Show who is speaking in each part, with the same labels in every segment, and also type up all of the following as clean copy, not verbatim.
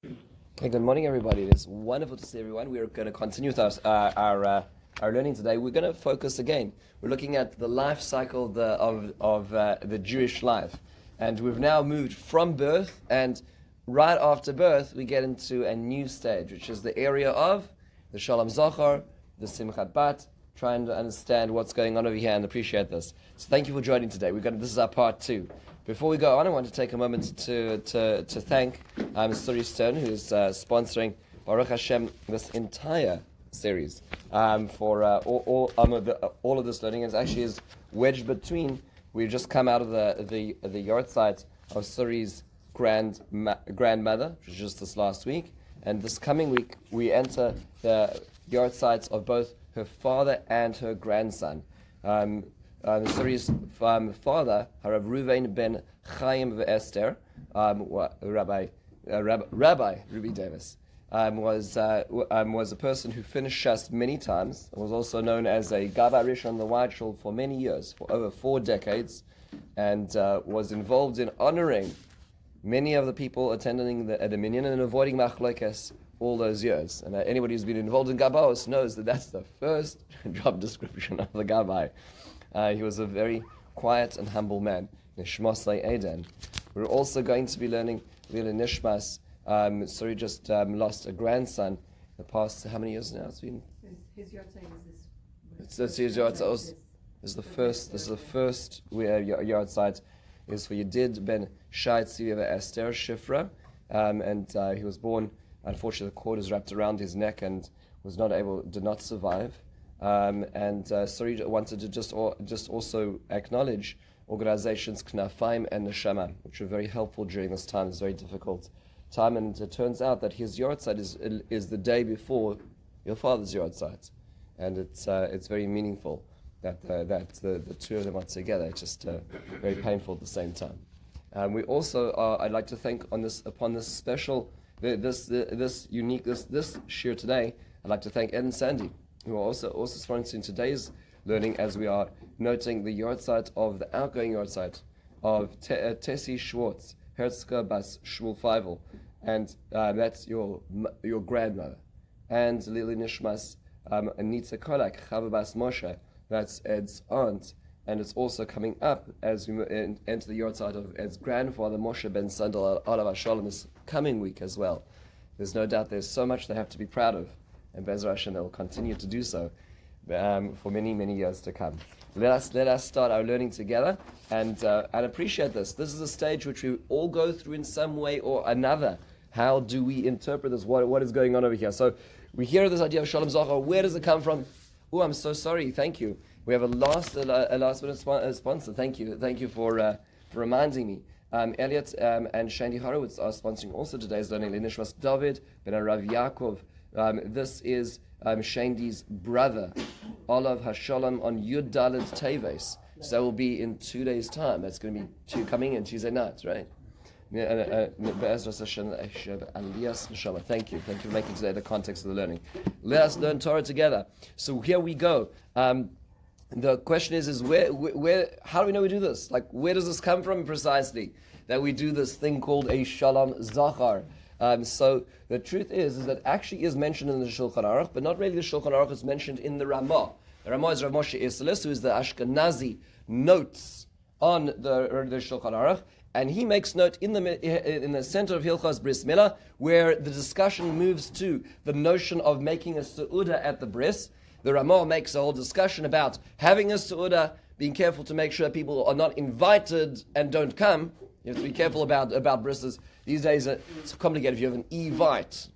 Speaker 1: Hey, good morning, everybody. It is wonderful to see everyone. We are going to continue with our learning today. We're going to focus again. We're looking at the life cycle of the Jewish life, and we've now moved from birth, and right after birth, we get into a new stage, which is the area of the Shalom Zachor, the Simchat Bat, trying to understand what's going on over here and appreciate this. So, thank you for joining today. This is our part 2. Before we go on, I want to take a moment to thank Suri Stern, who's sponsoring Baruch Hashem this entire series for all of this learning. It actually is wedged between. We've just come out of the yard site of Suri's grandmother, which was just this last week, and this coming week we enter the yard sites of both her father and her grandson. Suri's father, Harav Ruvain ben Chaim ve'Esther, Rabbi Ruby Davis, was a person who finished Shas many times, was also known as a Gabbai Rishon on the White Shul for many years, for over 4 decades, and was involved in honoring many of the people attending the minyan and avoiding machlokes all those years. And anybody who's been involved in Gabbaos knows that that's the first job description of the Gabbai. He was a very quiet and humble man. Nishmas Eden. We're also going to be learning Lila Nishmas. Suri just lost a grandson. The past how many years now? It's been.
Speaker 2: His yahrzeit is this.
Speaker 1: It's his yahrzeit. This is the first. This is the first yahrzeit. Is for Yedid ben Shai Tzivia Esther Shifra, and he was born. Unfortunately, the cord is wrapped around his neck and did not survive. And Suri wanted to just also acknowledge organizations Knafaim and Neshama, which were very helpful during this time. It's a very difficult time, and it turns out that his yahrzeit is the day before your father's yahrzeit, and it's very meaningful that the two of them are together. It's just very painful at the same time. We also I'd like to thank upon this special this shir today. I'd like to thank Ed and Sandy, who are also sponsoring today's learning, as we are noting the yahrzeit of the outgoing yahrzeit of Tessie Schwartz, Herzka Bas Shmuel Feivel, and that's your grandmother, and Lili Nishmas Anita Kolak, Chava Bas Moshe, that's Ed's aunt, and it's also coming up as we enter the yahrzeit of Ed's grandfather, Moshe Ben Sandal Alav Shalom, this coming week as well. There's no doubt there's so much they have to be proud of, and Be'ezras Hashem, they will continue to do so for many, many years to come. Let us start our learning together and appreciate this. This is a stage which we all go through in some way or another. How do we interpret this? What is going on over here? So we hear this idea of Shalom Zachor. Where does it come from? Oh, I'm so sorry. Thank you. We have a last minute sponsor. Thank you for reminding me. Elliot and Shandy Horowitz are sponsoring also today's learning. Linishmas David ben Rav Yaakov. This is Shandy's brother, Olav Hashalom, on Yud Dalet Teves. So that will be in 2 days' time. That's going to be coming in Tuesday night, right? Thank you for making today the context of the learning. Let us learn Torah together. So here we go. The question is where? How do we know we do this? Like, where does this come from precisely? That we do this thing called a Shalom Zachor. So the truth is that actually is mentioned in the Shulchan Aruch, but not really the Shulchan Aruch. Is mentioned in the Ramah. The Ramah is Rav Moshe Isserles, who is the Ashkenazi notes on the Shulchan Aruch, and he makes note in the center of Hilchos Bris Milah, where the discussion moves to the notion of making a Seudah at the bris. The Ramah makes a whole discussion about having a Seudah, being careful to make sure people are not invited and don't come. You have to be careful about brises. These days it's complicated. If you have an evite,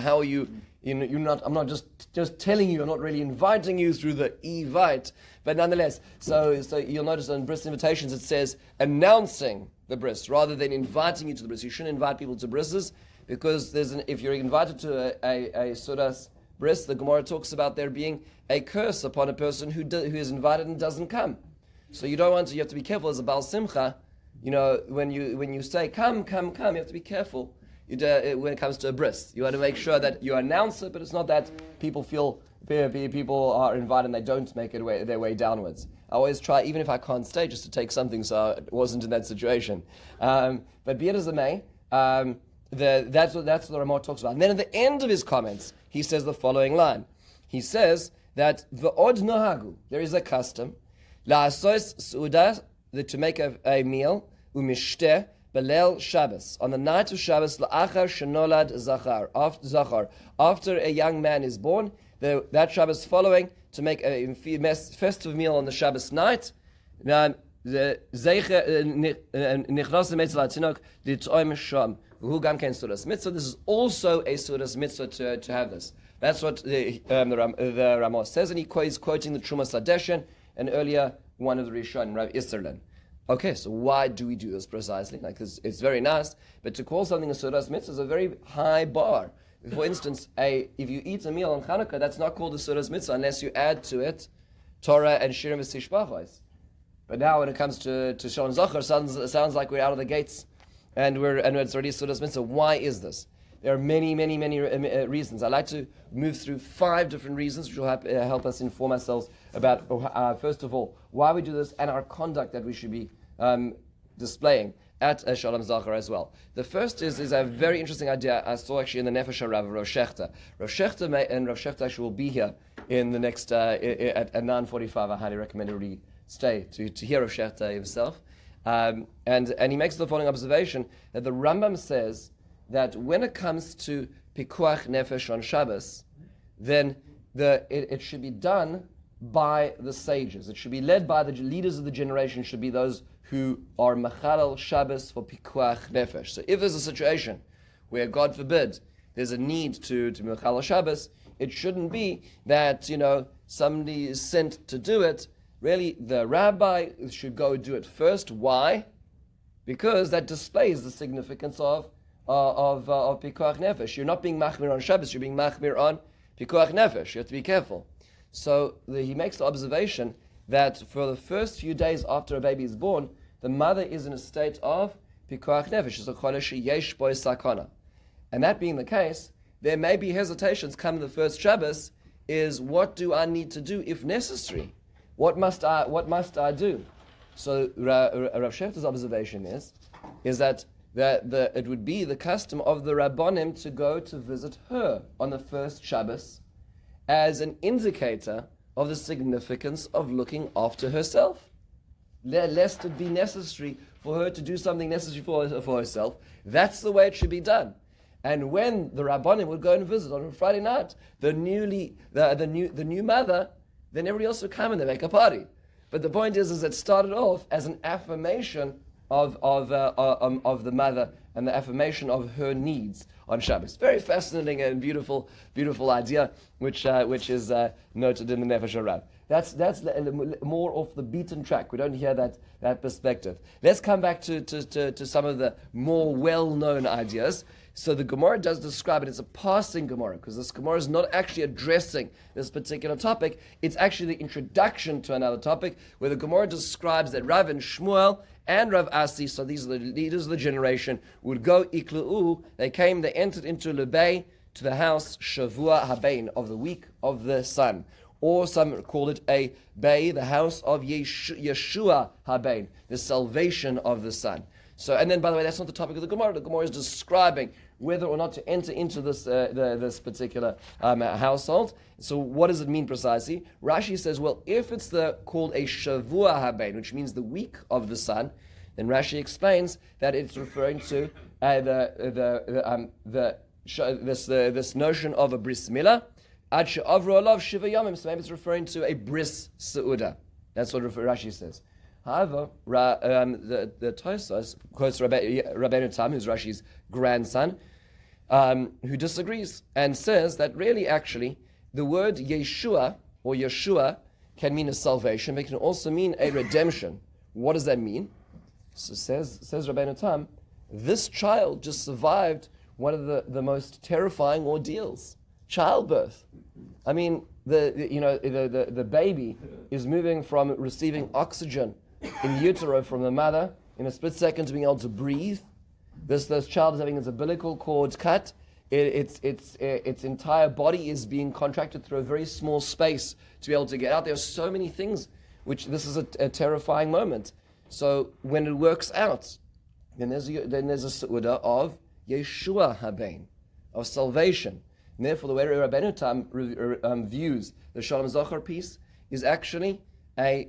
Speaker 1: how are you? You're not. I'm not just telling you. I'm not really inviting you through the evite, but nonetheless. So you'll notice on bris invitations it says announcing the bris rather than inviting you to the bris. You shouldn't invite people to brises because if you're invited to a Sudas bris, the Gemara talks about there being a curse upon a person who is invited and doesn't come. So you don't want to. You have to be careful as a Baal Simcha. When you say come, you have to be careful. When it comes to a bris, you want to make sure that you announce it, but it's not that people are invited and they don't make their way downwards. I always try, even if I can't stay, just to take something, so I wasn't in that situation. But be it as it may, that's what the Ramah talks about. And then at the end of his comments, he says the following line. He says that v'od nohagu, there is a custom, la'asos su'udah, to make a meal, u'mishteh, belel Shabbos, on the night of Shabbos, la'achar shenolad Zachor, after a young man is born, that Shabbos following, to make a festive meal on the Shabbos night. So this is also a Sudas mitzvah to have this. That's what the Ramah says, and he's quoting the Trumas Hadeshen, and earlier one of the Rishon, Rav Isserlin. Okay, so why do we do this precisely? Like, it's very nice, but to call something a Sudas mitzvah is a very high bar. For instance, if you eat a meal on Hanukkah, that's not called a Sudas mitzvah unless you add to it Torah and Shirim v'Tishbachos. But now when it comes to Shalom Zachor, it sounds like we're out of the gates and it's already Sudas mitzvah. Why is this? There are many reasons. I'd like to move through 5 different reasons which will help us inform ourselves about, first of all, why we do this and our conduct that we should be displaying at Shalom Zachor as well. The first is a very interesting idea I saw actually in the Nefesh HaRav, Rav Shechter. Rav Shechter actually will be here in the next, at 9:45. I highly recommend everybody stay to hear Rav Shechter himself. And he makes the following observation, that the Rambam says that when it comes to Pikuach Nefesh on Shabbos, then it should be done by the sages. It should be led by the leaders of the generation, should be those who are Machalal Shabbos for Pikuach Nefesh. So if there's a situation where, God forbid, there's a need to Machalal Shabbos, it shouldn't be that, somebody is sent to do it. Really, the rabbi should go do it first. Why? Because that displays the significance of Pikuach Nefesh. You're not being Machmir on Shabbos, you're being Machmir on Pikuach Nefesh. You have to be careful. So he makes the observation that for the first few days after a baby is born, the mother is in a state of Pikuach Nefesh. And that being the case, there may be hesitations come the first Shabbos, is what do I need to do if necessary? What must I do? So Rav Shechter's observation is that it would be the custom of the Rabbonim to go to visit her on the first Shabbos as an indicator of the significance of looking after herself. Lest it be necessary for her to do something necessary for herself. That's the way it should be done. And when the Rabbonim would go and visit on a Friday night, the new mother, then everybody else would come and they make a party. But the point is it started off as an affirmation of the mother and the affirmation of her needs on Shabbos. Very fascinating and beautiful idea, which is noted in the Nefesh HaRav. That's more off the beaten track. We don't hear that perspective. Let's come back to some of the more well-known ideas. So the Gemara does describe it. It's a passing Gemara, because this Gemara is not actually addressing this particular topic. It's actually the introduction to another topic, where the Gemara describes that Rav and Shmuel and Rav Asi, so these are the leaders of the generation, would go iklu'u. They entered into Lebei, to the house Shavua Habein, of the week of the sun. Or some call it a Bay, the house of Yeshua Habein, the salvation of the son. So, and then, by the way, that's not the topic of the Gemara. The Gemara is describing whether or not to enter into this particular household. So, what does it mean precisely? Rashi says, well, if it's called a Shavua Habein, which means the week of the sun, then Rashi explains that it's referring to this notion of a bris milah. Ad she'avru alav shiva yamim. So maybe it's referring to a bris seuda. That's what Rashi says. However, the Tosfos quotes Rabbeinu Tam, who's Rashi's grandson, who disagrees and says that really, actually, the word Yeshua or Yeshua can mean a salvation, but it can also mean a redemption. What does that mean? So says Rabbeinu Tam, this child just survived one of the most terrifying ordeals, childbirth. I mean, the baby is moving from receiving oxygen in utero from the mother in a split second to being able to breathe. This child is having its umbilical cord cut. Its entire body is being contracted through a very small space to be able to get out. There are so many things which this is a terrifying moment. So when it works out, then there's a su'udah of Yeshua Habein, of salvation. And therefore, the way Rabbeinu Tam views the Shalom Zachor piece is actually a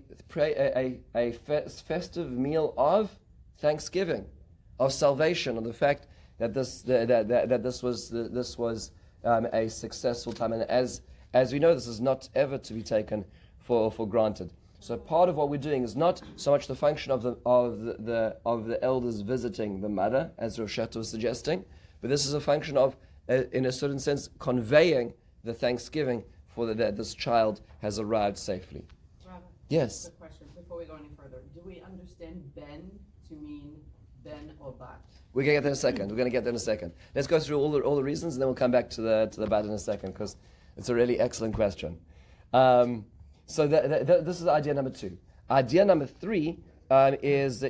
Speaker 1: festive meal of thanksgiving, of salvation, of the fact that this was a successful time, and as we know, this is not ever to be taken for granted. So part of what we're doing is not so much the function of the elders visiting the mother, as Rosh Hashanah was suggesting, but this is a function of, in a certain sense, conveying the thanksgiving for that this child has arrived safely.
Speaker 3: Rabbi,
Speaker 1: Yes.
Speaker 3: a question before we go any further. Do we understand ben to mean ben or bat?
Speaker 1: We're going to get there in a second. Let's go through all the reasons, and then we'll come back to the bat in a second, because it's a really excellent question. So this is idea number 2. Idea number 3 is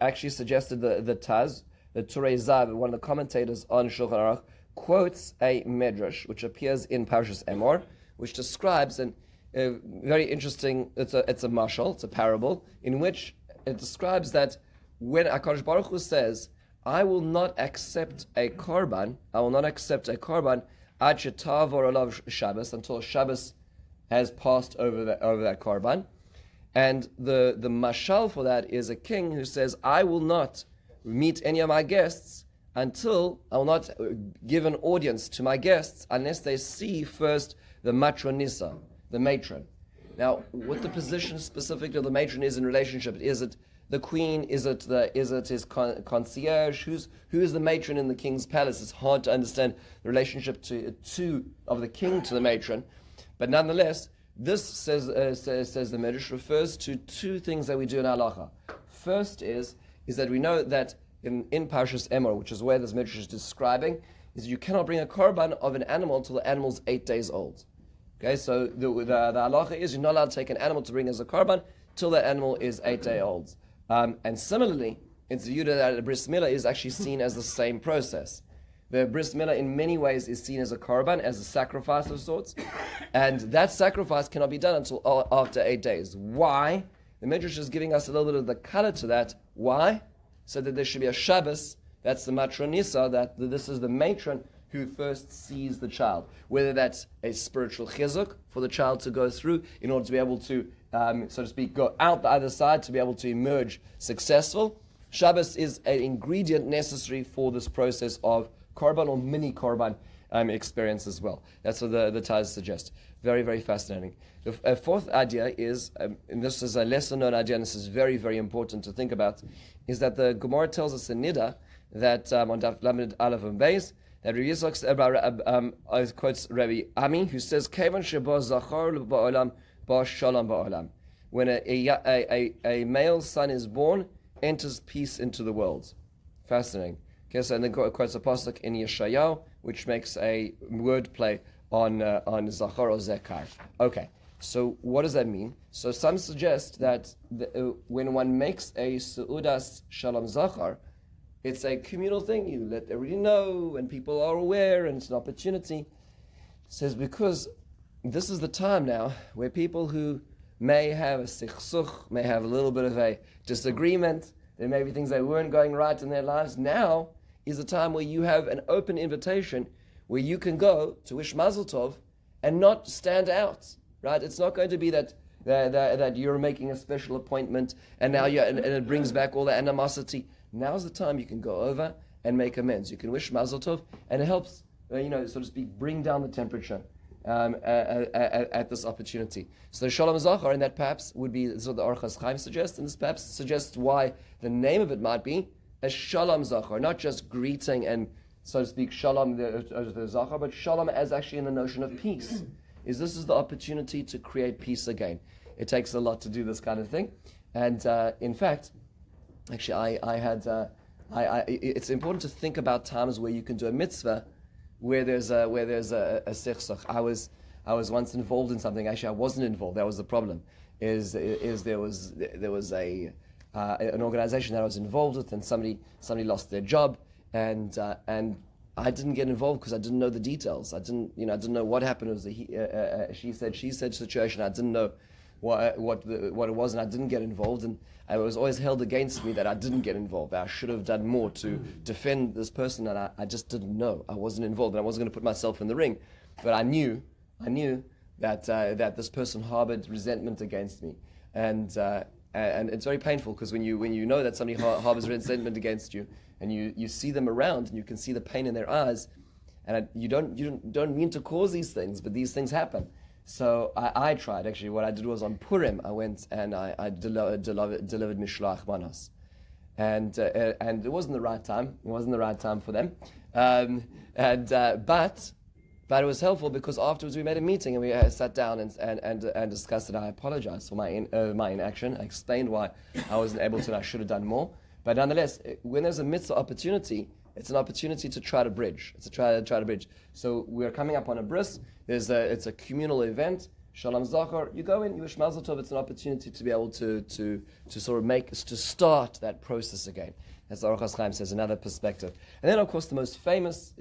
Speaker 1: actually suggested the Taz, the Turei Zav, one of the commentators on Shulchan Aruch, quotes a medrash which appears in Parshas Emor, which describes a very interesting. It's a mashal, it's a parable in which it describes that when HaKadosh Baruch Hu says, "I will not accept a korban ad shetavor alav Shabbos," until Shabbos has passed over that korban, and the mashal for that is a king who says, "I will not meet any of my guests until I will not give an audience to my guests unless they see first the matronissa, the matron." Now, what the position specifically of the matron is in relationship? Is it the queen? Is it his concierge? Who is the matron in the king's palace? It's hard to understand the relationship of the king to the matron, but nonetheless, this says the Medrash refers to 2 things that we do in halacha. First is that we know that in Parshas Emor, which is where this Medrash is describing, is you cannot bring a korban of an animal until the animal's 8 days old. Okay, so the halacha is you're not allowed to take an animal to bring as a korban till that animal is 8 days old. And similarly, it's viewed that a bris milah is actually seen as the same process. The bris milah in many ways is seen as a korban, as a sacrifice of sorts, and that sacrifice cannot be done until after 8 days. Why? The Medrash is giving us a little bit of the color to that. Why? So that there should be a Shabbos, that's the matronissa, that this is the matron who first sees the child. Whether that's a spiritual chizuk for the child to go through in order to be able to, so to speak, go out the other side to be able to emerge successful. Shabbos is an ingredient necessary for this process of korban or mini korban experience as well. That's what the Taz suggests. Very, very fascinating. The 4th idea is, and this is a lesser known idea, and this is very, very important to think about, is that the Gemara tells us in Nida that on Daf Lamed Aleph and Beis, that Rabbi Yitzchak quotes Rabbi Ami, who says, "Kevan sheba zachor ba'olam ba shalom ba'olam." When a male son is born, enters peace into the world. Fascinating. Okay, so and then quotes a pasuk in Yeshayahu, which makes a word play on Zachor or Zekar. Okay, so what does that mean? So some suggest that when one makes a Seudas Shalom Zachor, it's a communal thing. You let everybody know, and people are aware, and it's an opportunity. It says because this is the time now where people who may have a sichsuch, may have a little bit of a disagreement, there may be things that weren't going right in their lives. Now is a time where you have an open invitation where you can go to wish Mazel Tov and not stand out, right? It's not going to be that you're making a special appointment and now and it brings back all the animosity. Now's the time you can go over and make amends. You can wish Mazel Tov, and it helps, so to speak, bring down the temperature at this opportunity. So the Shalom Zachor, and that perhaps would be, so the Orchos Chaim suggests, and this perhaps suggests why the name of it might be a Shalom Zachor, not just greeting and, so to speak, Shalom the Zachor, but Shalom as actually in the notion of peace. This is the opportunity to create peace again. It takes a lot to do this kind of thing, and in fact, actually, it's important to think about times where you can do a mitzvah where there's a sichsuch. I was once involved in something. Actually, I wasn't involved. That was the problem. Is there was an organization that I was involved with, and somebody lost their job, and I didn't get involved because I didn't know the details. I didn't know what happened. It was a she said situation. I didn't know what it was, and I didn't get involved, and it was always held against me that I didn't get involved. That I should have done more to defend this person, and I just didn't know. I wasn't involved, and I wasn't going to put myself in the ring. But I knew that this person harbored resentment against me, and it's very painful, because when you know that somebody harbors resentment against you, and you see them around, and you can see the pain in their eyes, and you don't mean to cause these things, but these things happen. So I tried. Actually, what I did was on Purim, I went and I delivered Mishloach Manos, and it wasn't the right time. It wasn't the right time for them, but it was helpful, because afterwards we made a meeting and we sat down and discussed it. I apologized for my inaction. I explained why I wasn't able to, and I should have done more. But nonetheless, when there's a mitzvah opportunity, it's an opportunity to try to bridge. It's a try to bridge. So we're coming up on a bris. It's a communal event. Shalom Zachor. You go in, you wish Mazel Tov. It's an opportunity to be able to sort of to start that process again. As the Aruch HaChaim says, another perspective. And then, of course, the most famous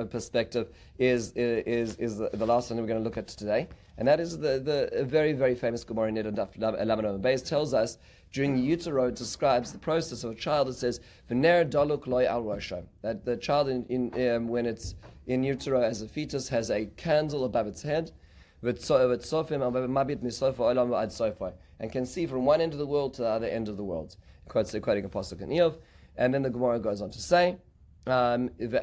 Speaker 1: perspective is the last one we're going to look at today, and that is the very, very famous Gemara in Nidon Daf Lamed Beis tells us during the utero, it describes the process of a child. It says, "V'ner daluk loy al rosho," that the child when it's in utero as a fetus has a candle above its head, and can see from one end of the world to the other end of the world. Quoting a pasuk in Eov. And then the Gemara goes on to say, and there's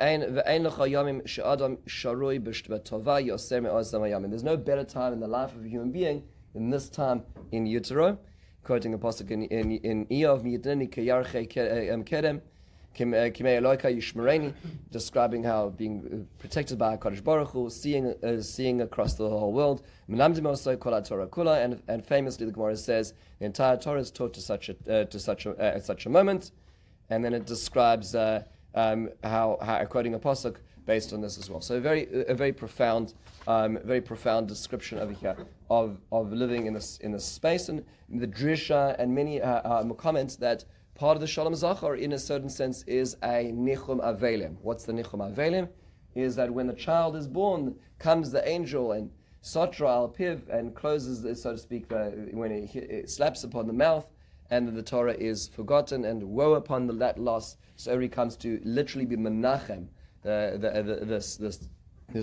Speaker 1: no better time in the life of a human being than this time in utero. Quoting a pasuk in Eov, describing how being protected by HaKadosh Baruch Hu, seeing across the whole world. And famously the Gemara says the entire Torah is taught at such a moment. And then it describes how quoting a pasuk based on this as well. So a very profound description over here of living in this space, and the drisha and many comments that part of the Shalom Zachor in a certain sense is a nichum avelim. What's the nichum avelim? Is that when the child is born, comes the angel and sotra al piv and closes, so to speak, when it slaps upon the mouth, and the Torah is forgotten, and woe upon that loss. So he comes to literally be menachem, this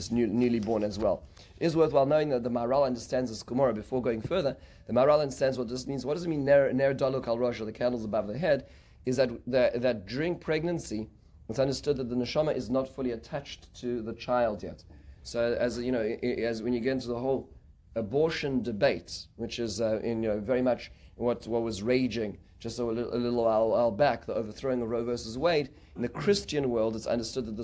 Speaker 1: newly born as well. It is worthwhile knowing that the Maharal understands this Gemara. Before going further, the Maharal understands what this means. What does it mean, ner daluk al rosh, or the candles above the head? Is that during pregnancy, it's understood that the neshama is not fully attached to the child yet. So as you know, as when you get into the whole abortion debate, which is very much what was raging just a little while back, the overthrowing of Roe versus Wade. In the Christian world, it's understood that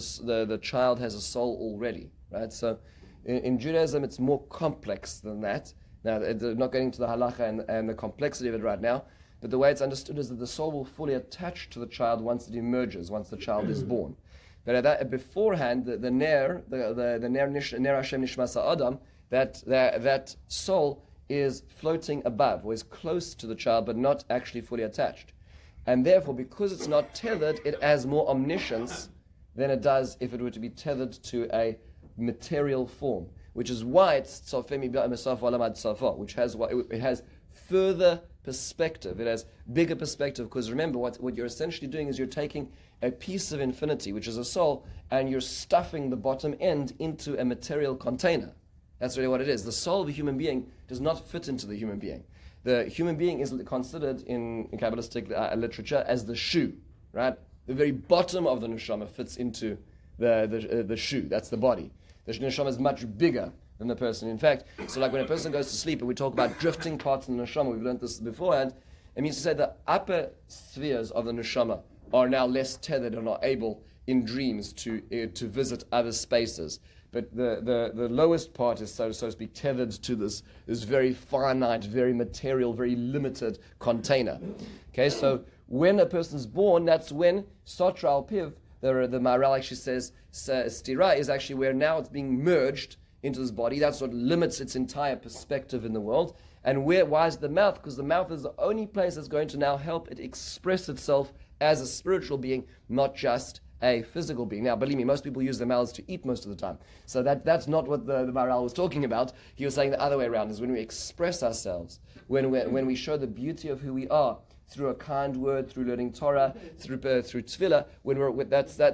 Speaker 1: the child has a soul already, right? So in Judaism, it's more complex than that. Now, not getting to the halacha and the complexity of it right now, but the way it's understood is that the soul will fully attach to the child once it emerges, once the child is born. But at that, beforehand, the ner Hashem nishmasa Adam, that soul is floating above, or is close to the child, but not actually fully attached. And therefore, because it's not tethered, it has more omniscience than it does if it were to be tethered to a material form, which is why it's which has further perspective. It has bigger perspective, because remember, what you're essentially doing is you're taking a piece of infinity, which is a soul, and you're stuffing the bottom end into a material container. That's really what it is. The soul of a human being does not fit into the human being. The human being is considered in Kabbalistic literature as the shoe, right? The very bottom of the neshama fits into the shoe. That's the body. The neshama is much bigger than the person. In fact, so like when a person goes to sleep, and we talk about drifting parts in the neshama, we've learned this beforehand, it means to say the upper spheres of the neshama are now less tethered and are able in dreams to visit other spaces. But the lowest part is, so to speak, tethered to this very finite, very material, very limited container. Okay, so when a person's born, that's when Sotra al Piv, the Maharal actually says, Stira is actually where now it's being merged into this body. That's what limits its entire perspective in the world. And why is the mouth? Because the mouth is the only place that's going to now help it express itself as a spiritual being, not just a physical being. Now, believe me, most people use their mouths to eat most of the time. So that's not what the Maharal was talking about. He was saying the other way around, is when we express ourselves, when we show the beauty of who we are, through a kind word, through learning Torah, through tefillah,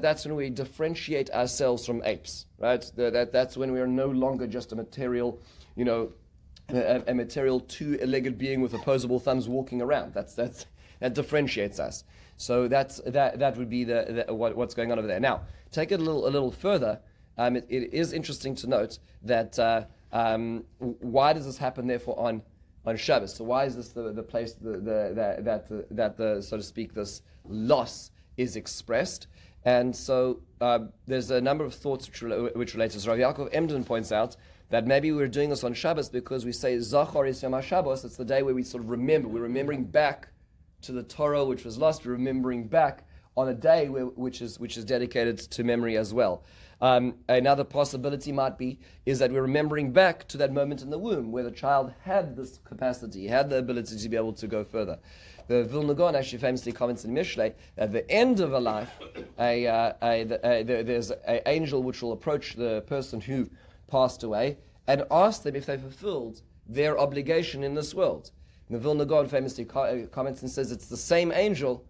Speaker 1: that's when we differentiate ourselves from apes, right? That's when we are no longer just a material, a material two-legged being with opposable thumbs walking around. That differentiates us. So that would be what's going on over there. Now, take it a little further. It is interesting to note that why does this happen therefore on Shabbos? So why is this the place that so to speak this loss is expressed? And so there's a number of thoughts which relate to this. Rav Yaakov Emden points out that maybe we're doing this on Shabbos because we say Zachor is Yom HaShabbos. It's the day where we sort of remember. We're remembering back to the Torah which was lost. We're remembering back on a day which is dedicated to memory as well. Another possibility might be is that we're remembering back to that moment in the womb where the child had this capacity, had the ability to be able to go further. The Vilna Gaon actually famously comments in Mishlei that at the end of a life, there's an angel which will approach the person who passed away and ask them if they fulfilled their obligation in this world. And the Vilna Gaon famously comments and says it's the same angel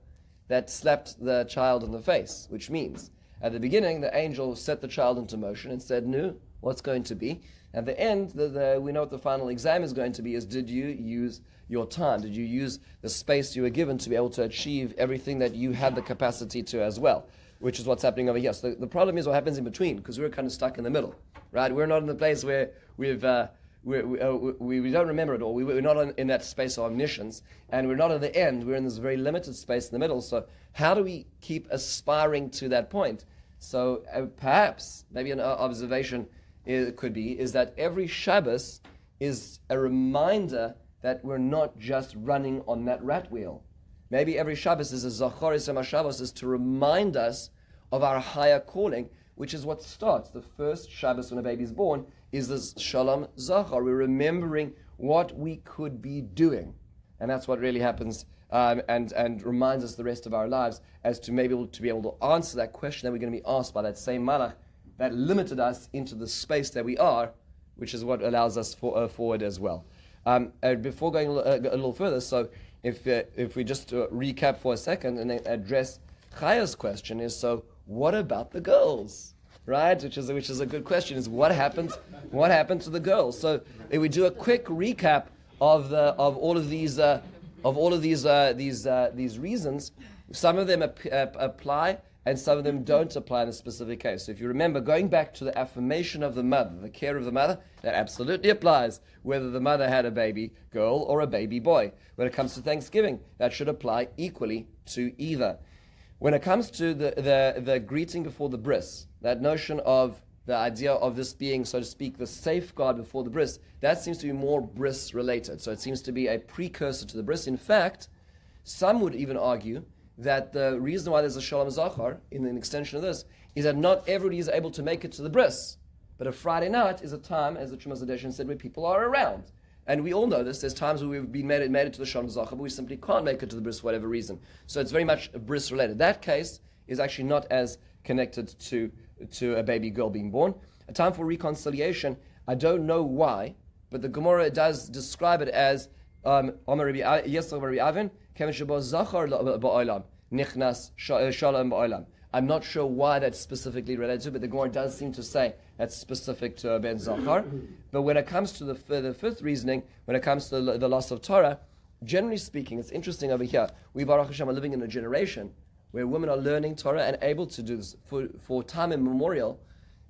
Speaker 1: that slapped the child in the face, which means at the beginning the angel set the child into motion and said, "No, what's going to be?" At the end, we know what the final exam is going to be, is did you use your time? Did you use the space you were given to be able to achieve everything that you had the capacity to as well? Which is what's happening over here. So the problem is what happens in between, because we're kind of stuck in the middle, right? We're not in the place where we don't remember it all. We're not in that space of omniscience, and we're not at the end. We're in this very limited space in the middle. So how do we keep aspiring to that point? So perhaps, maybe an observation could be, is that every Shabbos is a reminder that we're not just running on that rat wheel. Maybe every Shabbos is a Zachor Yom HaShabbos, is to remind us of our higher calling, which is what starts. The first Shabbos when a baby is born is this Shalom Zachor. We're remembering what we could be doing. And that's what really happens and reminds us the rest of our lives as to maybe to be able to answer that question that we're going to be asked by that same Malach that limited us into the space that we are, which is what allows us forward as well. Before going a little further, so if we just recap for a second and then address Chaya's question, is so what about the girls, right? Which is a good question. Is what happened to the girls? So if we do a quick recap of all of these reasons, some of them apply and some of them don't apply in a specific case. So if you remember, going back to the affirmation of the mother, the care of the mother, that absolutely applies whether the mother had a baby girl or a baby boy. When it comes to Thanksgiving, that should apply equally to either. When it comes to the greeting before the bris, that notion of the idea of this being, so to speak, the safeguard before the bris, that seems to be more bris related. So it seems to be a precursor to the bris. In fact, some would even argue that the reason why there's a Shalom Zachor, in an extension of this, is that not everybody is able to make it to the bris. But a Friday night is a time, as the Chumash Zadeshin said, where people are around. And we all know this. There's times where we've been made it to the Shalom Zachor, but we simply can't make it to the bris for whatever reason. So it's very much bris related. That case is actually not as connected to a baby girl being born. A time for reconciliation, I don't know why, but the Gemara does describe it as Omer Rabbi Avin, Shalom Ba'olam. I'm not sure why that's specifically related to, but the Gemara does seem to say that's specific to Ben Zachor. But when it comes to the fifth reasoning, when it comes to the loss of Torah, generally speaking, it's interesting over here. We, Baruch Hashem, are living in a generation where women are learning Torah and able to do this for time immemorial,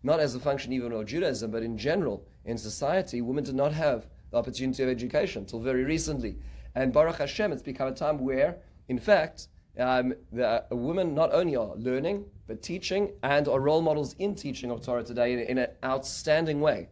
Speaker 1: not as a function even of Judaism, but in general, in society, women did not have the opportunity of education until very recently. And Baruch Hashem, it's become a time where, in fact, the women not only are learning, but teaching, and are role models in teaching of Torah today in an outstanding way.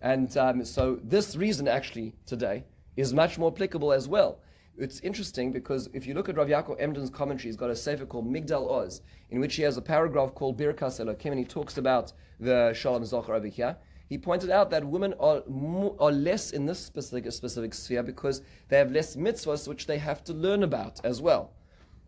Speaker 1: And so this reason actually today is much more applicable as well. It's interesting because if you look at Rav Yaakov Emden's commentary, he's got a sefer called Migdal Oz, in which he has a paragraph called Birkas Elokim, and he talks about the Shalom Zachor over here. He pointed out that women are less in this specific sphere because they have less mitzvahs which they have to learn about as well.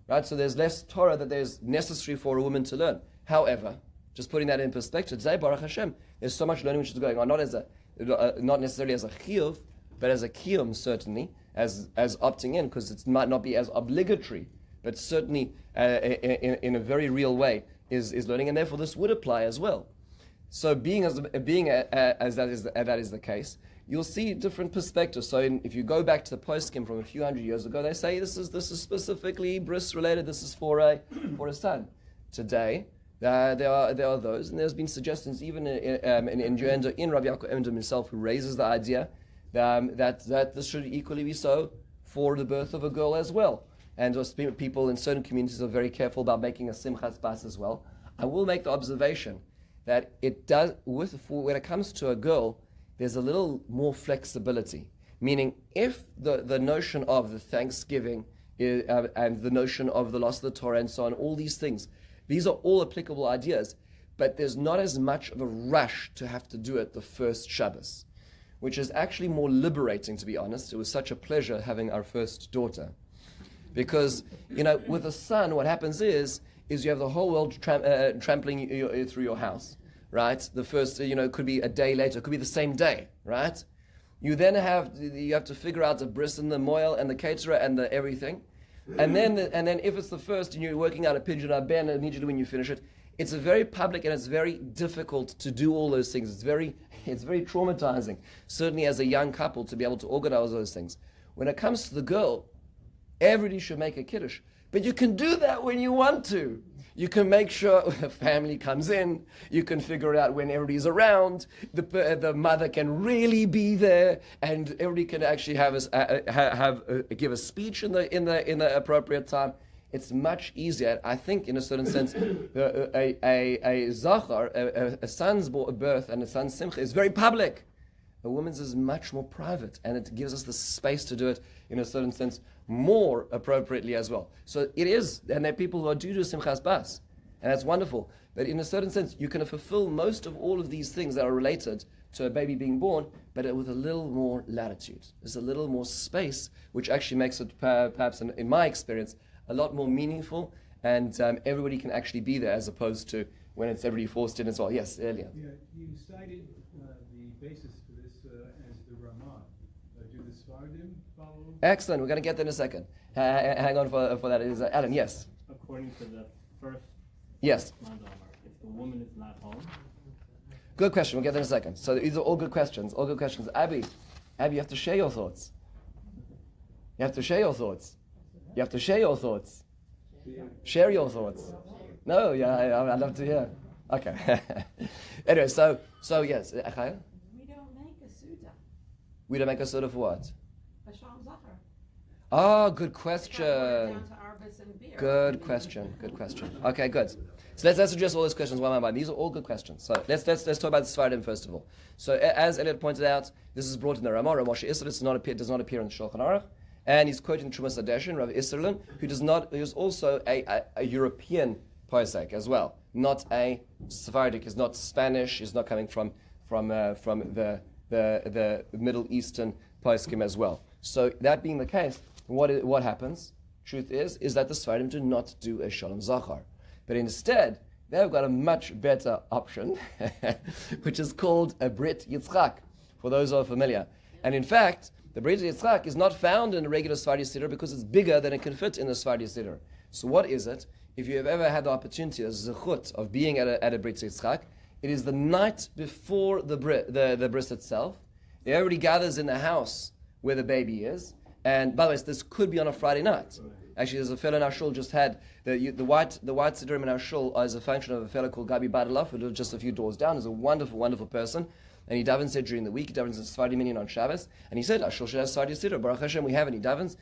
Speaker 1: Right? So there's less Torah that there's necessary for a woman to learn. However, just putting that in perspective, today, Baruch Hashem, there's so much learning which is going on, not necessarily as a chiyuv, but as a kiyum, certainly, as opting in, because it might not be as obligatory, but certainly in a very real way is learning, and therefore this would apply as well. So being as that is the case, you'll see different perspectives. So if you go back to the poskim from a few hundred years ago, they say this is specifically bris related. This is for a son. Today there are those, and there's been suggestions even in Rabbi Yaakov Emden himself, who raises the idea that this should equally be so for the birth of a girl as well. And people in certain communities are very careful about making a simchas bas as well. I will make the observation that it does when it comes to a girl, there's a little more flexibility. Meaning, if the notion of the Thanksgiving and the notion of the loss of the Torah and so on, all these things, these are all applicable ideas, but there's not as much of a rush to have to do it the first Shabbos, which is actually more liberating, to be honest. It was such a pleasure having our first daughter. Because, with a son, what happens is you have the whole world trampling through your house, right? The first, it could be a day later, it could be the same day, right? You then have to figure out the bris and the moil and the caterer and the everything. And then if it's the first and you're working out a pigeon or ben immediately when you finish it, it's a very public and it's very difficult to do all those things. It's very traumatizing, certainly as a young couple, to be able to organize those things. When it comes to the girl, everybody should make a kiddush. But you can do that when you want to. You can make sure the family comes in. You can figure it out when everybody's around. The mother can really be there, and everybody can actually give a speech in the appropriate time. It's much easier. I think, in a certain sense, a zachor, a son's birth and a son's simcha is very public. A woman's is much more private, and it gives us the space to do it, in a certain sense, more appropriately as well. So it is, and there are people who do simchas bas, and that's wonderful. But in a certain sense, you can fulfill most of all of these things that are related to a baby being born, but with a little more latitude. There's a little more space, which actually makes it, perhaps in my experience, a lot more meaningful, and everybody can actually be there, as opposed to when it's everybody forced in as well. Yes, earlier.
Speaker 4: Yeah, you cited the basis for this as the Ramah. Do the Sfardim follow?
Speaker 1: Excellent. We're going to get there in a second. Hang on for that. Is Alan? Yes.
Speaker 5: According to the first
Speaker 1: Yes.
Speaker 5: Mandamar, if the woman is not home.
Speaker 1: Good question. We'll get there in a second. So these are all good questions. All good questions. Abby, you have to share your thoughts. You have to share your thoughts. You have to share your thoughts. Share your thoughts. No, yeah, I'd love to hear. Okay. Anyway, so yes, Achaya?
Speaker 2: We don't make a Suda.
Speaker 1: We don't make a soda for what?
Speaker 2: A Shalom Zachor.
Speaker 1: Oh, good
Speaker 2: Down
Speaker 1: question.
Speaker 2: to Arbus and beer.
Speaker 1: Good question. Okay, good. So let's address all those questions one by one. These are all good questions. So let's talk about the Sfardim first of all. So as Elliot pointed out, this is brought in the Ramah. Moshe Isser does not appear in the Shulchan Aruch, and he's quoting Trumas Hadeshin, Rav Isserlin, who is also a European posek as well, not a Sephardic. Is not Spanish. Is not coming from the Middle Eastern poskim as well. So that being the case, what happens? Truth is that the Sephardim do not do a Shalom Zachor, but instead they've got a much better option, which is called a Brit Yitzchak, for those who are familiar. And in fact, the Brit Yitzchak is not found in a regular Sephardi Siddur because it's bigger than it can fit in the Sephardi Siddur. So what is it? If you have ever had the opportunity, a zechut, of being at a Brit Yitzchak, it is the night before the bris itself. Everybody gathers in the house where the baby is. And by the way, this could be on a Friday night. Actually, there's a fellow in our shul just had the white siddurim in our shul as a function of a fellow called Gabi Badalov, who lives just a few doors down. He's a wonderful, wonderful person. And he davens said during the week, he davens in Sephardi minyan on Shabbos. And he said, our shul should have Sephardi siddur. Baruch Hashem, we have, and he davens.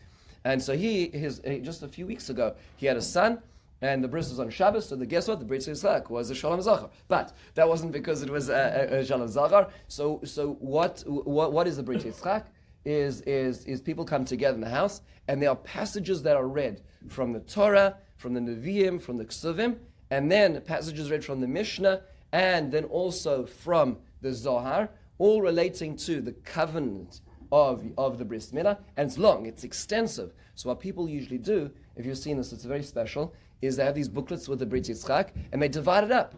Speaker 1: And so just a few weeks ago, he had a son, and the bris was on Shabbos, so guess what? The Brit Yitzchak was a Shalom Zachor. But that wasn't because it was a Shalom Zachor. So what is the Brit Yitzchak? Is people come together in the house, and there are passages that are read from the Torah, from the Nevi'im, from the Ksuvim, and then passages read from the Mishnah, and then also from the Zohar, all relating to the covenant of the Bris Milah, and it's long, it's extensive. So what people usually do, if you've seen this, it's very special, is they have these booklets with the Brit Yitzchak, and they divide it up.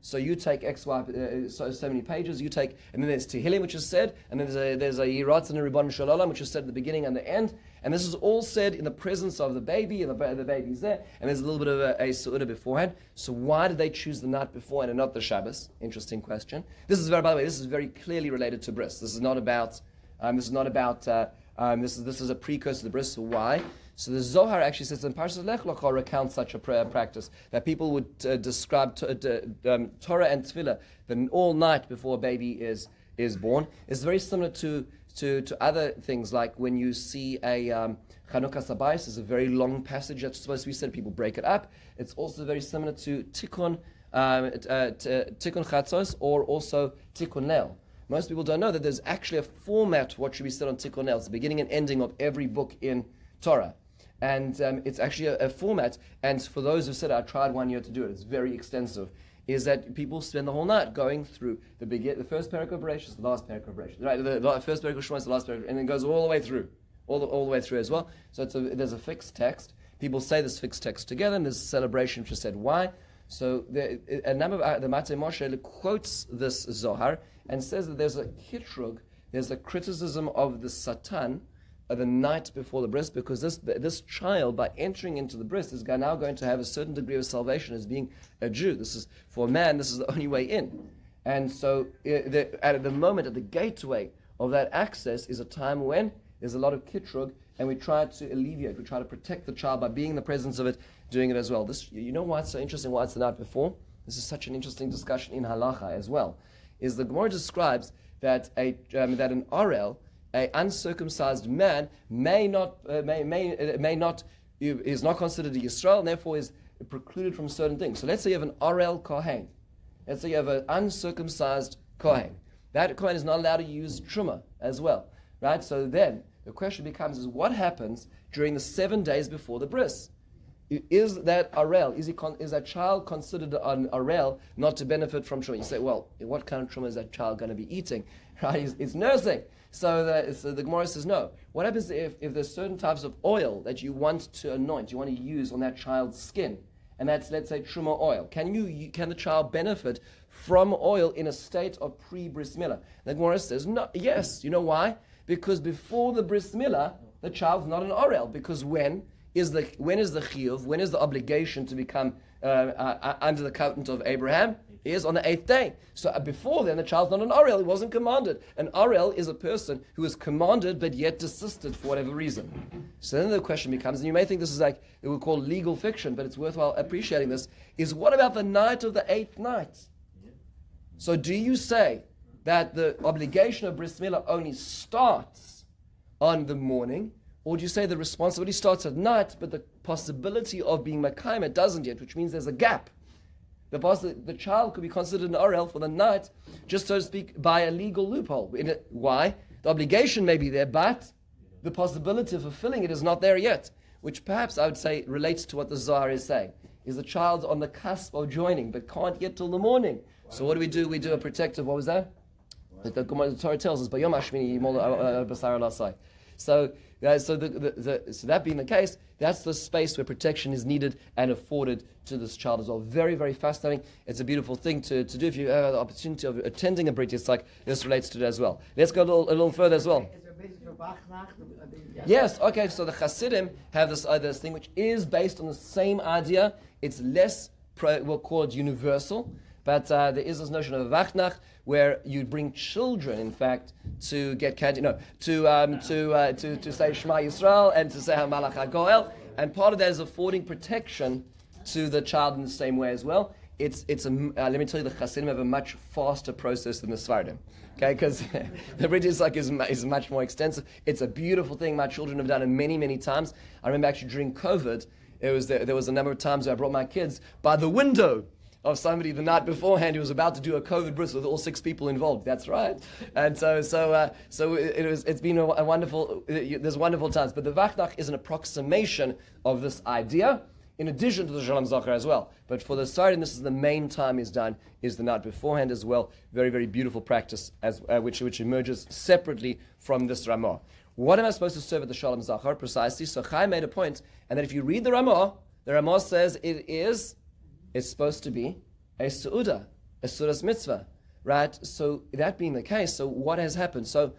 Speaker 1: So you take X, Y, so many pages, you take, and then there's Tehillim, which is said, and then there's a Yirat and a Ribbon Shalom, which is said at the beginning and the end, and this is all said in the presence of the baby, and the baby's there, and there's a little bit of a Su'udah beforehand. So why did they choose the night beforehand and not the Shabbos? Interesting question. This is by the way, this is very clearly related to bris. This is not about, this is a precursor to the bris. So why? So the Zohar actually says in Parshas Lech Lecha recounts such a prayer practice that people would describe Torah and Tefillah all night before a baby is born. It's very similar to other things, like when you see a Chanukah Sabayis is a very long passage that's supposed to be said. People break it up. It's also very similar to Tikkun Chatzos or also Tikkun Leil. Most people don't know that there's actually a format what should be said on Tikkun Leil. It's the beginning and ending of every book in Torah. And it's actually a format, and for those who said, I tried 1 year to do it, it's very extensive, is that people spend the whole night going through the first parak of Bereshit, the last parak of Bereshit, right? The first parak of Shema, the last parak, and then it goes all the way through, all the way through as well. So there's a fixed text. People say this fixed text together, and there's a celebration which is said why. So a number of the Matei Moshe quotes this Zohar and says that there's a kitrug, there's a criticism of the Satan the night before the bris, because this child, by entering into the bris, is now going to have a certain degree of salvation as being a Jew. This is, for a man, this is the only way in. And so at the moment, at the gateway of that access is a time when there's a lot of kitrug, and we try to alleviate, we try to protect the child by being in the presence of it, doing it as well. This, you know why it's so interesting, why it's the night before? This is such an interesting discussion in halacha as well. Is the Gemara describes that an orel, an uncircumcised man, is not considered a Yisrael, and therefore is precluded from certain things. So let's say you have an orel kohen. Let's say you have an uncircumcised kohen. That kohen is not allowed to use truma as well, right? So then the question becomes: is what happens during the 7 days before the bris? Is that orel, is that child considered an orel not to benefit from truma? You say, well, what kind of truma is that child going to be eating? Right? It's nursing. So the Gemara says no. What happens if there's certain types of oil that you want to anoint, you want to use on that child's skin, and that's, let's say, truma oil? Can the child benefit from oil in a state of pre-bris milah? The Gemara says no. Yes. You know why? Because before the bris milah, the child's not an orel. Because when is the chiyuv? When is the obligation to become under the covenant of Abraham? Is on the 8th day. So before then, the child's not an orel. He wasn't commanded. An orel is a person who is commanded but yet desisted for whatever reason. So then the question becomes, and you may think this is like it would call legal fiction, but it's worthwhile appreciating this, is what about the night of the 8th night? So do you say that the obligation of bris milah only starts on the morning, or do you say the responsibility starts at night, but the possibility of being makayim it doesn't yet, which means there's a gap? The child could be considered an orel for the night, just so to speak, by a legal loophole. Why? The obligation may be there, but the possibility of fulfilling it is not there yet, which perhaps I would say relates to what the Zohar is saying. Is the child on the cusp of joining, but can't get till the morning? So what do? We do a protective, what was that? The Torah tells us, Bayom Hashmini Yimol Basar Lasai. So that being the case, that's the space where protection is needed and afforded to this child as well. Very, very fascinating. It's a beautiful thing to do. If you have the opportunity of attending a Brit Yitzchak, this relates to it as well. Let's go a little further as well.
Speaker 6: Is there a basis for Bachnach?
Speaker 1: Yes, okay, so the Hasidim have this thing which is based on the same idea. It's less, we'll call it universal, but there is this notion of Vachnach, where you bring children, in fact, to get candy, to say Shema Yisrael and to say HaMalach HaGoel, and part of that is affording protection to the child in the same way as well. Let me tell you, the Hasidim have a much faster process than the Sfardim, okay? Because the Brit Yitzchak is much more extensive. It's a beautiful thing. My children have done it many, many times. I remember actually during COVID, there was a number of times where I brought my kids by the window of somebody the night beforehand who was about to do a COVID bris with all 6 people involved. That's right. And so it's been a wonderful. There's wonderful times. But the Vachnach is an approximation of this idea, in addition to the Shalom Zachor as well. But for the Sfardim, this is the main time is done, is the night beforehand as well. Very, very beautiful practice, which emerges separately from this Ramah. What am I supposed to serve at the Shalom Zachor precisely? So Chai made a point, and that if you read the Ramah, The Ramah says it's supposed to be a Su'udas mitzvah, right? So that being the case, so what has happened? So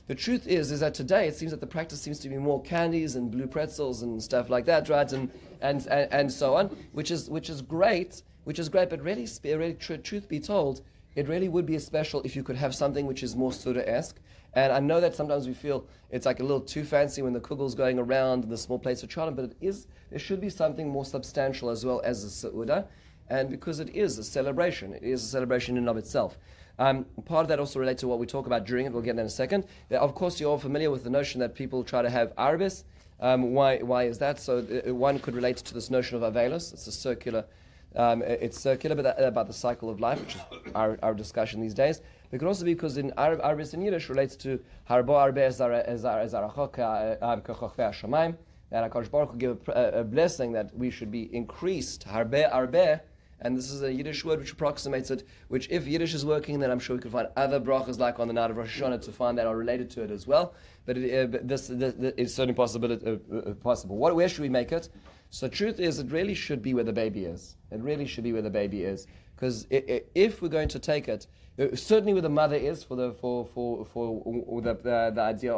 Speaker 1: the truth is that today it seems that the practice seems to be more candies and blue pretzels and stuff like that, right? And so on, which is great, but really, truth be told, it really would be special if you could have something which is more Suda-esque. And I know that sometimes we feel it's like a little too fancy when the kugel's going around and the small plates of challah, but there should be something more substantial as well as a Su'udah, and because it is a celebration. It is a celebration in and of itself. Part of that also relates to what we talk about during it. We'll get that in a second. Of course, you're all familiar with the notion that people try to have arbis. Why is that? So one could relate to this notion of avelus. It's circular, but about the cycle of life, which is our discussion these days. It could also be because in arbis in Yiddish relates to harbo arbe ezarachok kachokvei hashamayim, that HaKadosh Baruch Hu give a blessing that we should be increased harbe arbe. And this is a Yiddish word which approximates it, which if Yiddish is working, then I'm sure we can find other brachas like on the night of Rosh Hashanah to find that are related to it as well. But this is certainly possible. Where should we make it? So the truth is, it really should be where the baby is. It really should be where the baby is. Because if we're going to take it, certainly where the mother is for the idea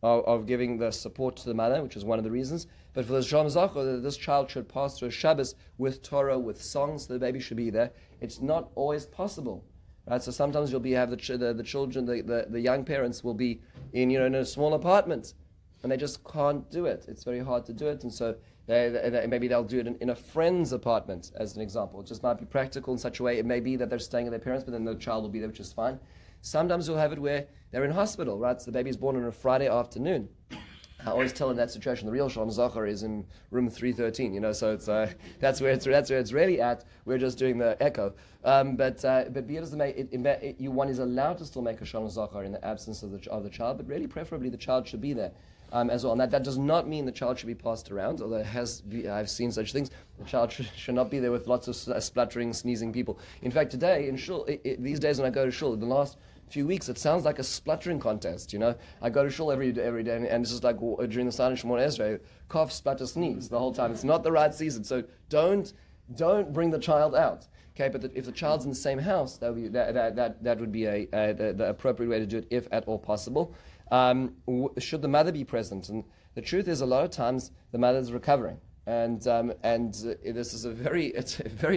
Speaker 1: of giving the support to the mother, which is one of the reasons. But for the Shalom Zachor, this child should pass through a Shabbos with Torah, with songs, so the baby should be there. It's not always possible, right? So sometimes you'll have the children, the young parents will be in a small apartment, and they just can't do it. It's very hard to do it, and so maybe they'll do it in a friend's apartment, as an example. It just might be practical in such a way. It may be that they're staying with their parents, but then the child will be there, which is fine. Sometimes you'll have it where they're in hospital, right? So the baby's born on a Friday afternoon. I always tell in that situation, the real Shalom Zachor is in room 313, so it's that's where it's really at. We're just doing the echo. But be it as it may, one is allowed to still make a Shalom Zachor in the absence of the child, but really preferably the child should be there. As well. And that does not mean the child should be passed around, although I've seen such things. The child should not be there with lots of spluttering, sneezing people. In fact, today in shul, these days when I go to shul, the last few weeks, it sounds like a spluttering contest. I go to shul every day, and it's just like during the Silent Shemon Ezra, cough, splutter, sneeze the whole time. It's not the right season, so don't bring the child out. Okay, but if the child's in the same house, that would be the appropriate way to do it, if at all possible. Should the mother be present? And the truth is, a lot of times the mother's recovering, and this is a very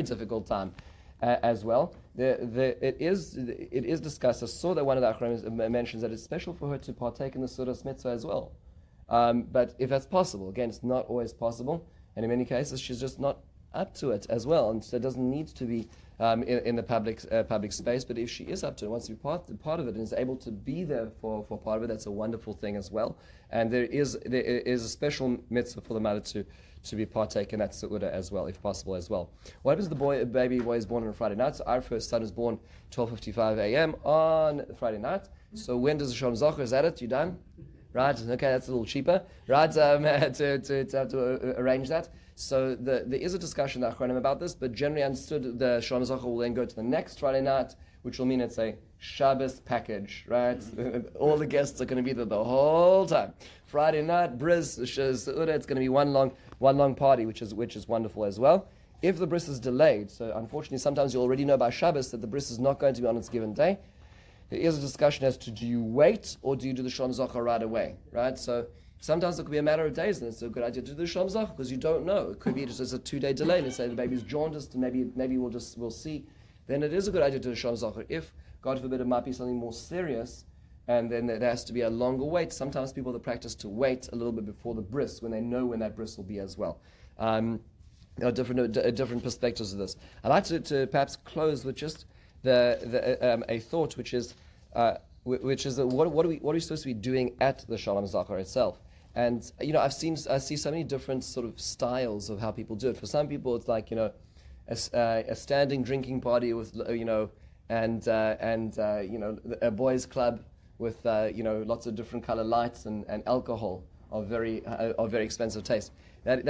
Speaker 1: difficult time as well. It is discussed. I saw that one of the Achronim mentions that it's special for her to partake in the Sudas Mitzvah as well. But if that's possible, again, it's not always possible, and in many cases she's just not up to it as well, and so it doesn't need to be in the public space. But if she is up to it, wants to be part of it, and is able to be there for part of it, that's a wonderful thing as well. And there is a special mitzvah for the mother to be partake in that su'udah as well, if possible as well. What happens if the baby boy is born on a Friday night? So our first son is born 12:55 a.m. on Friday night. So when does the Shalom Zachor? Is that it? You done? Right? Okay, that's a little cheaper, right? To have to arrange that. So there is a discussion in the Achronim about this, but generally understood, the Shalom Zachor will then go to the next Friday night, which will mean it's a Shabbos package, right? All the guests are going to be there the whole time. Friday night, bris, Seudah, it's going to be one long party, which is wonderful as well. If the bris is delayed, so unfortunately sometimes you already know by Shabbos that the bris is not going to be on its given day, there is a discussion as to, do you wait or do you do the Shalom Zachor right away, right? So sometimes it could be a matter of days, and it's a good idea to do the Shalom Zachor because you don't know. It could be just as a 2-day delay. Let's say the baby's jaundiced, and maybe we'll see. Then it is a good idea to do the Shalom Zachor. If, God forbid, it might be something more serious, and then there has to be a longer wait. Sometimes people that practice to wait a little bit before the bris, when they know when that bris will be as well. There are different perspectives of this. I'd like to perhaps close with just a thought, which is what are we supposed to be doing at the Shalom Zachor itself? And I see so many different sort of styles of how people do it. For some people, it's like a standing drinking party with and a boys' club with lots of different color lights and alcohol of very expensive taste. That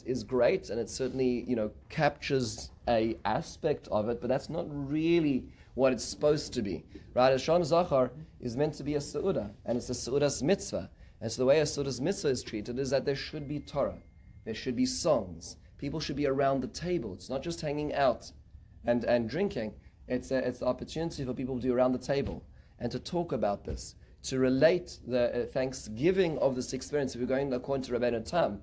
Speaker 1: is great, and it certainly captures a aspect of it, but that's not really what it's supposed to be, right? A Shalom Zachor is meant to be a Seudah, and it's a Seudas mitzvah. And so the way a Seudas mitzvah is treated is that there should be Torah. There should be songs. People should be around the table. It's not just hanging out and drinking. It's the opportunity for people to be around the table and to talk about this, to relate the thanksgiving of this experience. If we're going according to Rabbeinu Tam,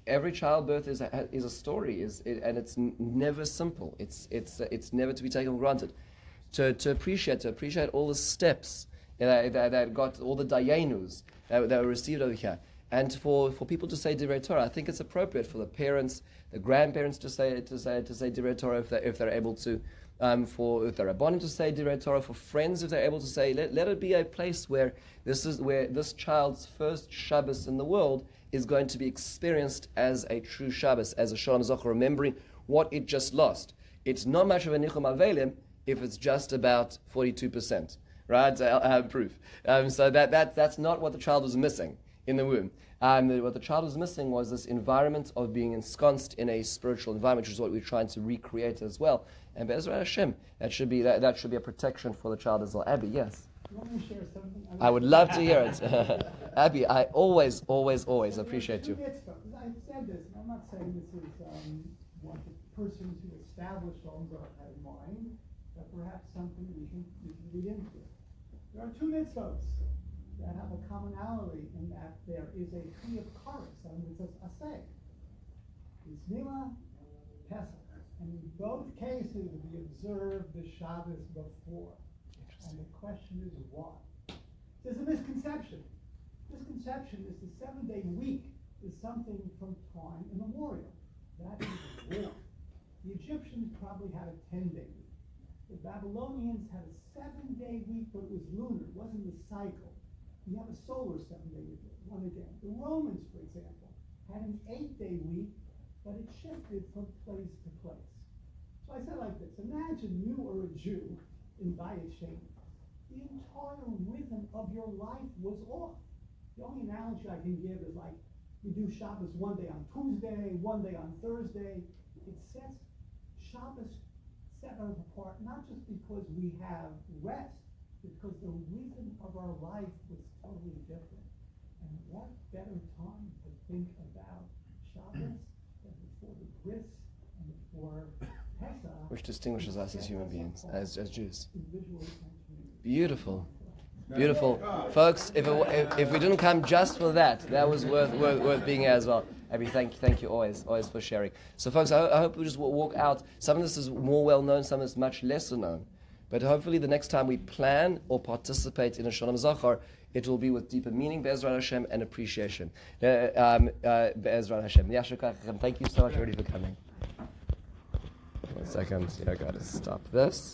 Speaker 1: every childbirth is a story, and it's never simple. It's never to be taken for granted. To appreciate all the steps that got all the dayanus that were received over here, and for people to say Divrei Torah. I think it's appropriate for the parents, the grandparents to say Divrei Torah if they're able to. For the Rabbanim to say Divrei Torah, for friends if they're able to say, let it be a place where this child's first Shabbos in the world is going to be experienced as a true Shabbos, as a Shalom Zachor, remembering what it just lost. It's not much of a Nichum Avelim if it's just about 42%, right? I have proof. So that's not what the child was missing in the womb. What the child was missing was this environment of being ensconced in a spiritual environment, which is what we're trying to recreate as well. And Be'ezrat Hashem, that should be a protection for the child as well. Abby, yes.
Speaker 6: You want me to share something?
Speaker 1: I would love to hear it. Abby, I always appreciate you.
Speaker 6: I've said this, and I'm not saying this is what the persons who established Shalom Zachor had in mind, but perhaps something we can read into. There are two mitzvahs that have a commonality in that there is a tree of chorus, and it's a aseh. It's Nila, Pesach. And in both cases, we observe the Shabbos before. And the question is why? There's a misconception. Misconception is the 7-day week is something from time immemorial. That is wrong. The Egyptians probably had a 10-day week. The Babylonians had a 7-day week, but it was lunar. It wasn't the cycle. You have a solar 7-day week, one again. The Romans, for example, had an 8-day week, but it shifted from place to place. So I said like this, imagine you are a Jew in Bayit-Sheni. The entire rhythm of your life was off. The only analogy I can give is like, you do Shabbos one day on Tuesday, one day on Thursday. It sets Shabbos set us apart, not just because we have rest, because the rhythm of our life was totally different. And what better time to think about Shabbos than before the bris and before Pesach,
Speaker 1: Which distinguishes us as human beings, as Jews.
Speaker 6: individually and community.
Speaker 1: Beautiful. Beautiful. Folks, if we didn't come just for that, that was worth being here as well. Abby, thank you always for sharing. So folks, I hope we just walk out. Some of this is more well known, some of this much lesser known. But hopefully the next time we plan or participate in a Shalom Zachor, it will be with deeper meaning, Be'ezrat Hashem, and appreciation. Be'ezrat Hashem. Thank you so much already for coming. 1 second, I gotta stop this.